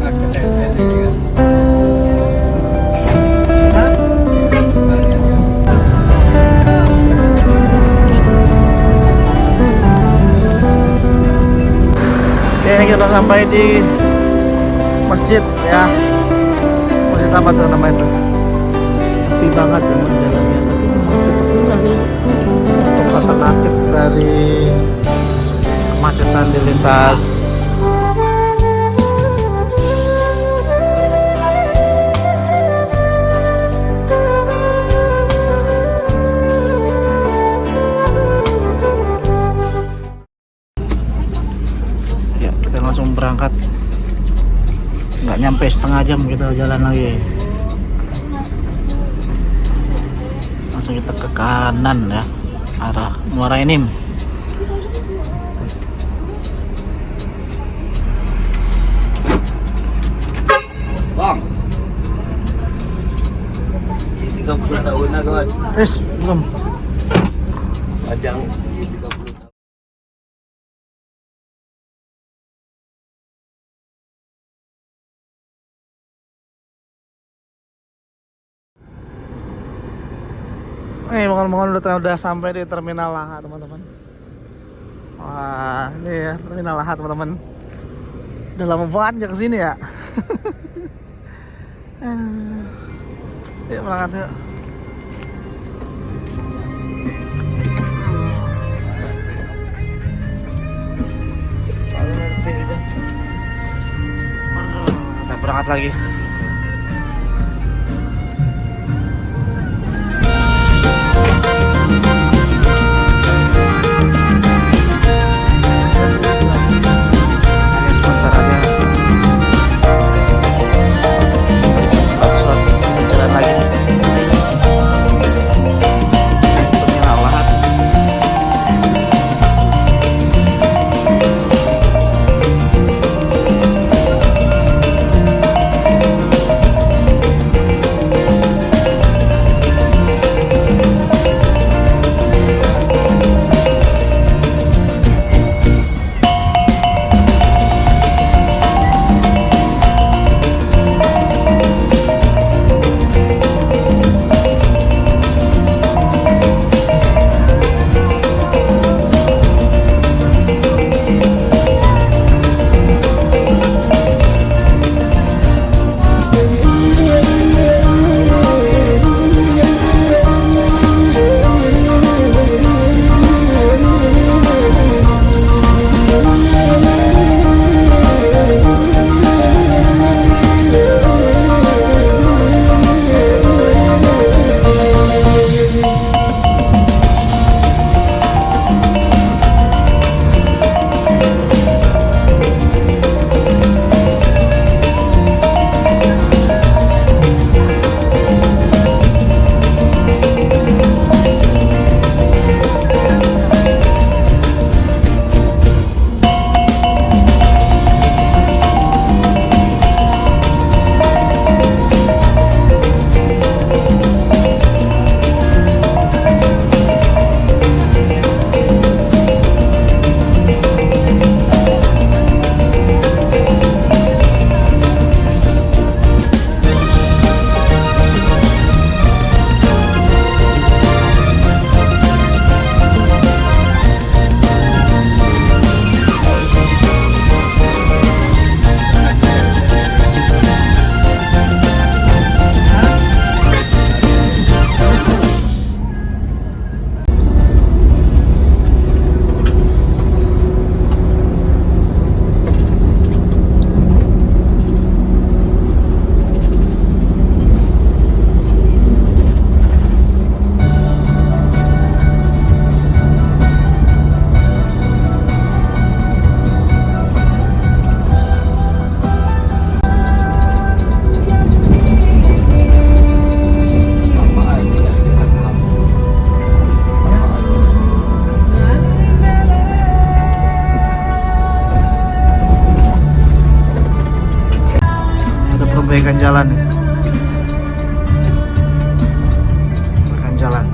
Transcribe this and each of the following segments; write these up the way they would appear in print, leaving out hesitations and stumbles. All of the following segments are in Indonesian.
Oke, kita sampai di masjid ya. Masjid apa tuh namanya tuh? Sepi banget memang jalannya, tapi memang cocok juga sih untuk alternatif dari kemacetan di lintas. Ya, kita langsung berangkat. Nggak nyampe setengah jam kita jalan lagi. Langsung kita ke kanan ya, arah Muara Enim. Bang, ini 30 tahun na kawan. Belum. Panjang ini 30 tahun. Mohon udah sampai di Terminal Laha teman-teman. Wah, ini ya Terminal Laha teman-teman. Udah lama banget nggak kesini ya. Yuk berangkat yuk. Kita berangkat lagi. perbaikan jalan. Perbaikan jalan.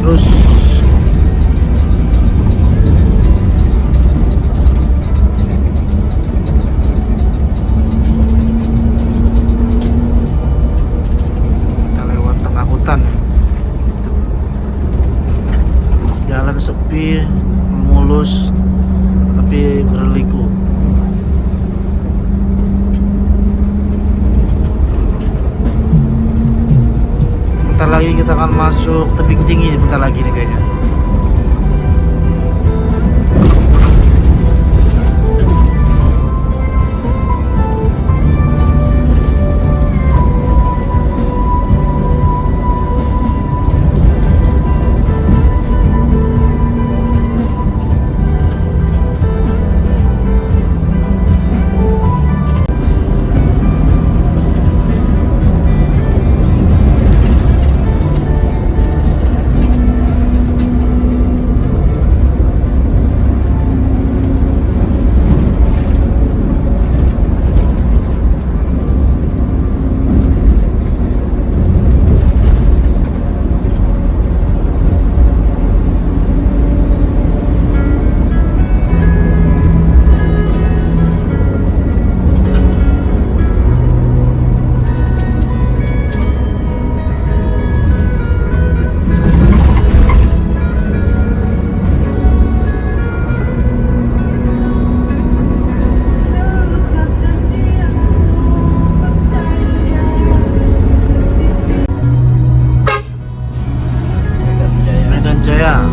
terus. Kita lewat tengah hutan, jalan sepi, mulus tapi berliku. Bentar lagi kita akan masuk tebing tinggi, bentar lagi nih kayaknya. Medan Jaya.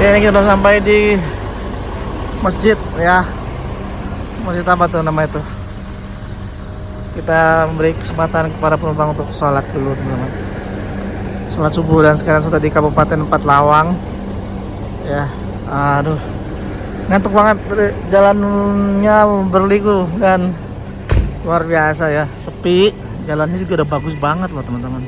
Oke, ini kita udah sampai di masjid ya. Masjid apa tuh nama itu? Kita memberi kesempatan kepada penumpang untuk sholat dulu teman-teman. Sholat subuh, dan sekarang sudah di Kabupaten Empat Lawang. Ya, aduh, ngantuk banget. Jalannya berliku dan luar biasa ya, sepi. Jalannya juga udah bagus banget loh teman-teman.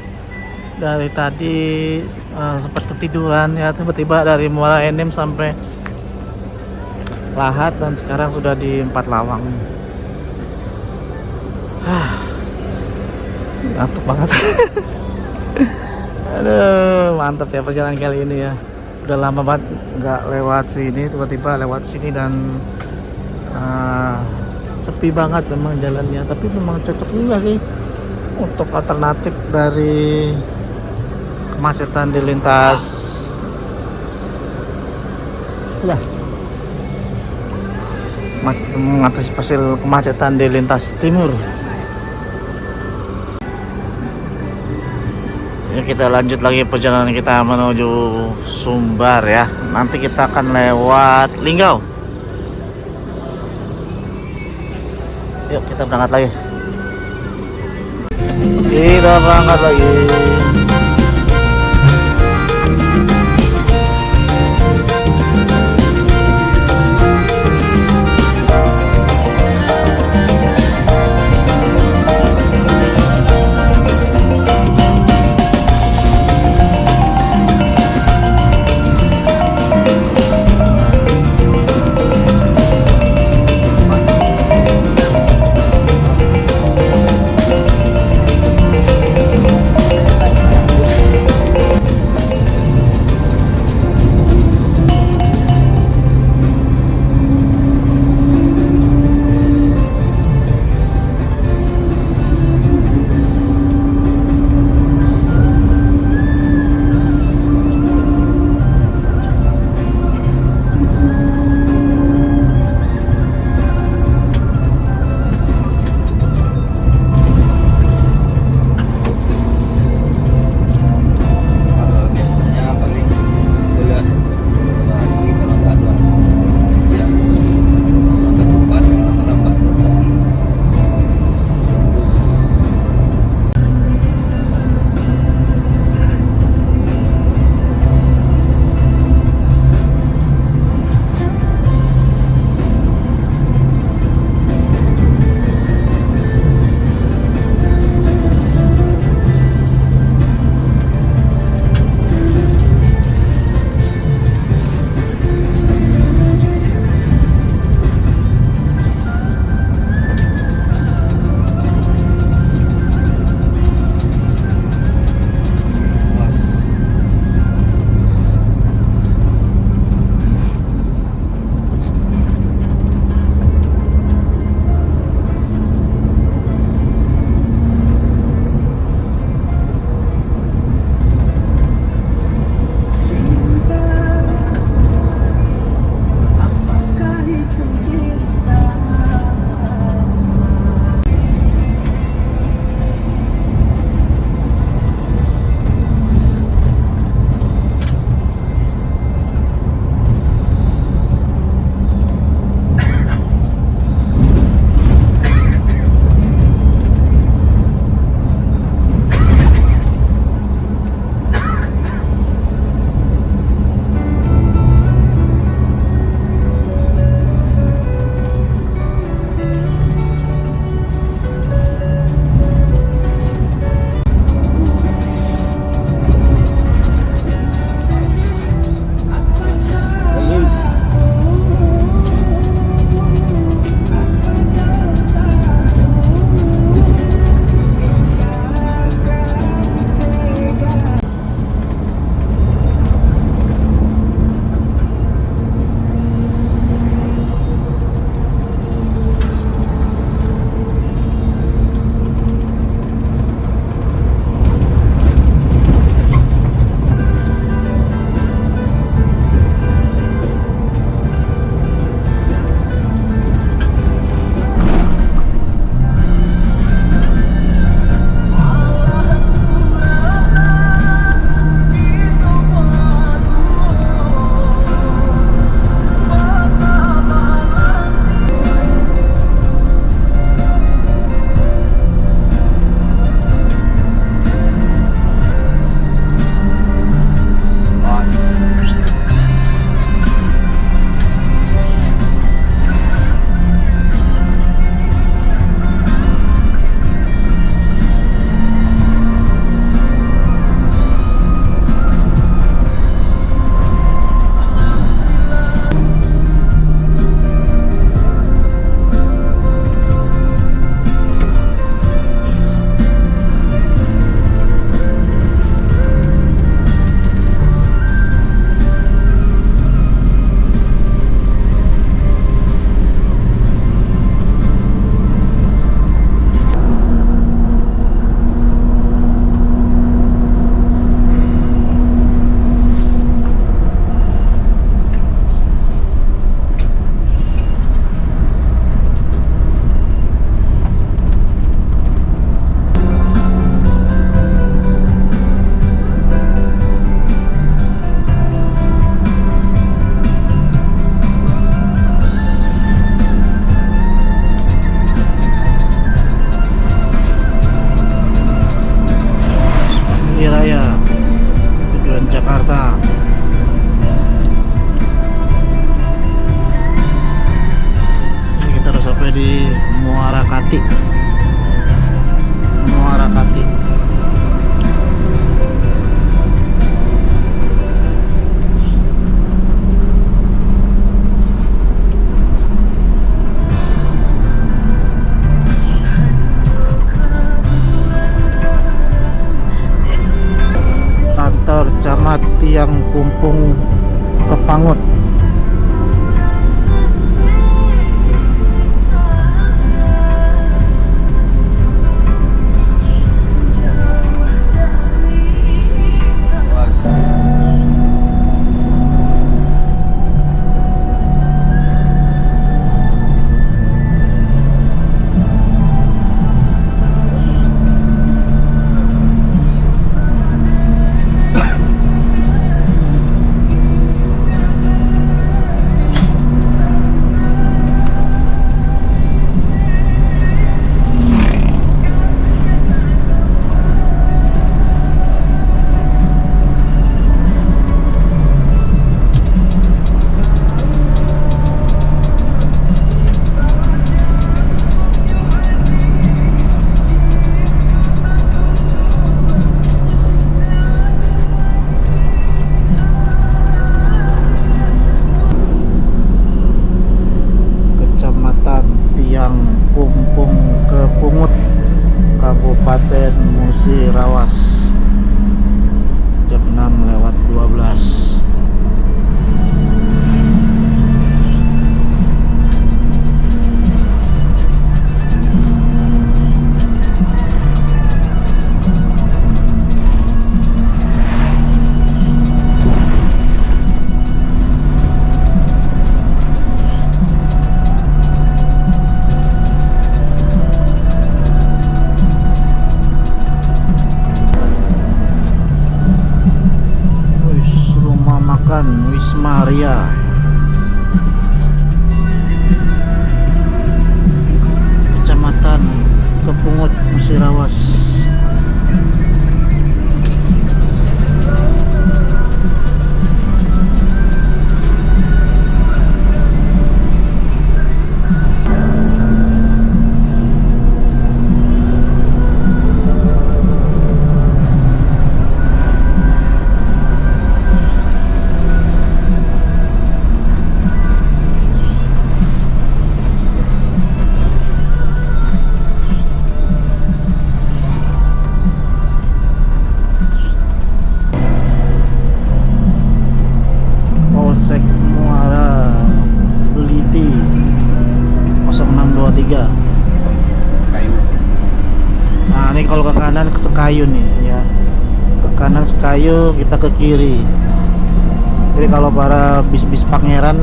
Dari tadi sempat ketiduran ya, tiba-tiba dari Muara Enim sampai Lahat, dan sekarang sudah di Empat Lawang. Ngantuk banget. Aduh, mantap ya perjalanan kali ini ya. Udah lama banget nggak lewat sini, tiba-tiba lewat sini dan sepi banget memang jalannya. Tapi memang cocok juga sih untuk alternatif dari kemacetan di lintas sudah mengantisipasi kemacetan di lintas timur. Ya, kita lanjut lagi perjalanan kita menuju Sumbar ya. Nanti kita akan lewat Linggau. Yuk kita berangkat lagi. Kita berangkat lagi. Tiang Pumpung Kepangut. Tiang Pumpung Kepungut, Kabupaten Musirawas. Jam 6:12. Wismaria, Kecamatan Kepungut, Musirawas. Polsek Muara Beliti 0623. Nah ini kalau ke kanan ke Sekayu nih ya, ke kanan Sekayu, kita ke kiri. Jadi kalau para bis-bis Pangeran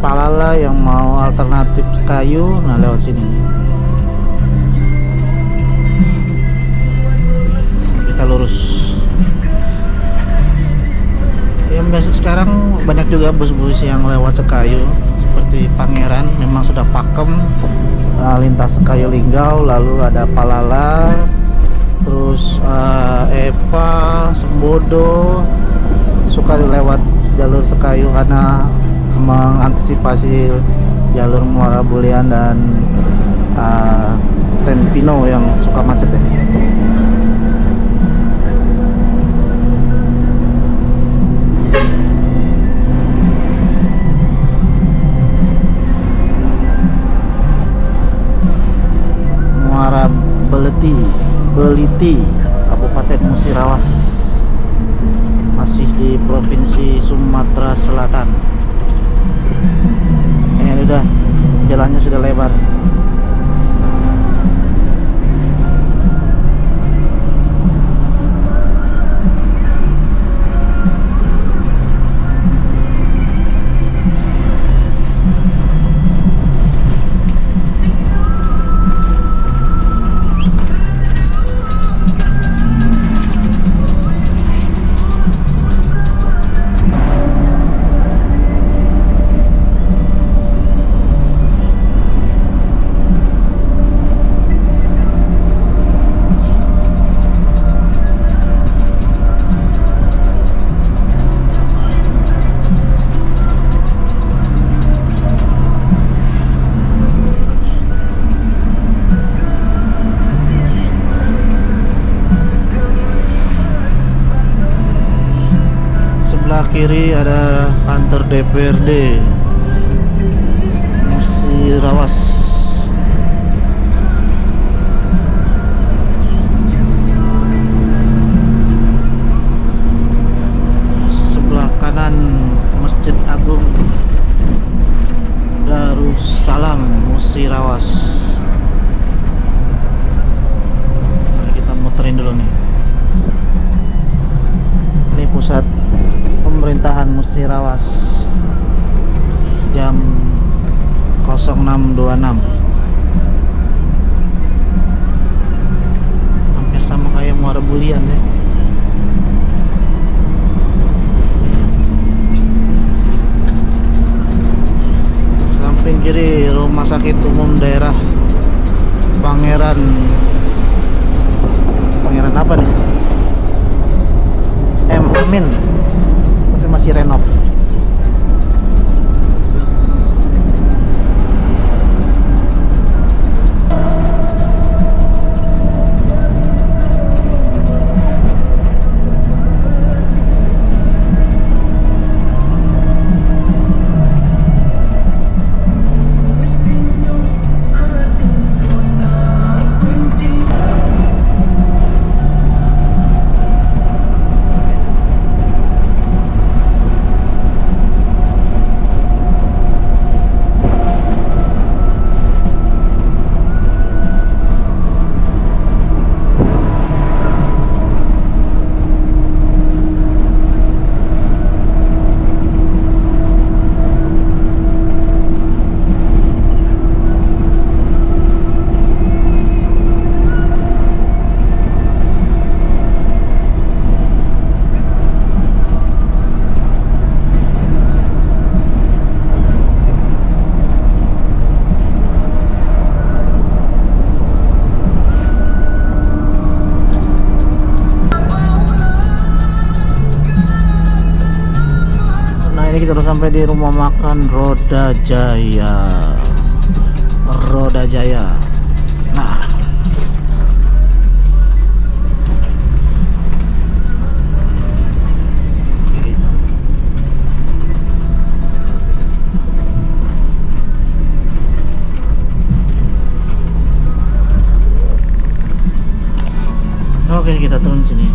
Palala yang mau alternatif Sekayu, nah lewat sini kita lurus. Ya, sekarang banyak juga bus-bus yang lewat Sekayu seperti Pangeran, memang sudah pakem. Lintas Sekayu Linggau, lalu ada Palala, terus Epa, Sembodo suka lewat jalur Sekayu karena mengantisipasi jalur Muara Bulian dan Tempino yang suka macet ya. Muara Beliti, Kabupaten Musirawas, masih di Provinsi Sumatera Selatan. Ini udah jalannya sudah lebar. Sebelah kiri ada kantor DPRD Musirawas. Musirawas jam 06.26. Hampir sama kayak Muara Bulian ya. Samping kiri Rumah Sakit Umum Daerah Pangeran apa nih? M Amin, tapi masih renov. Kita udah sampai di rumah makan Roda Jaya. Nah, oke, kita turun sini.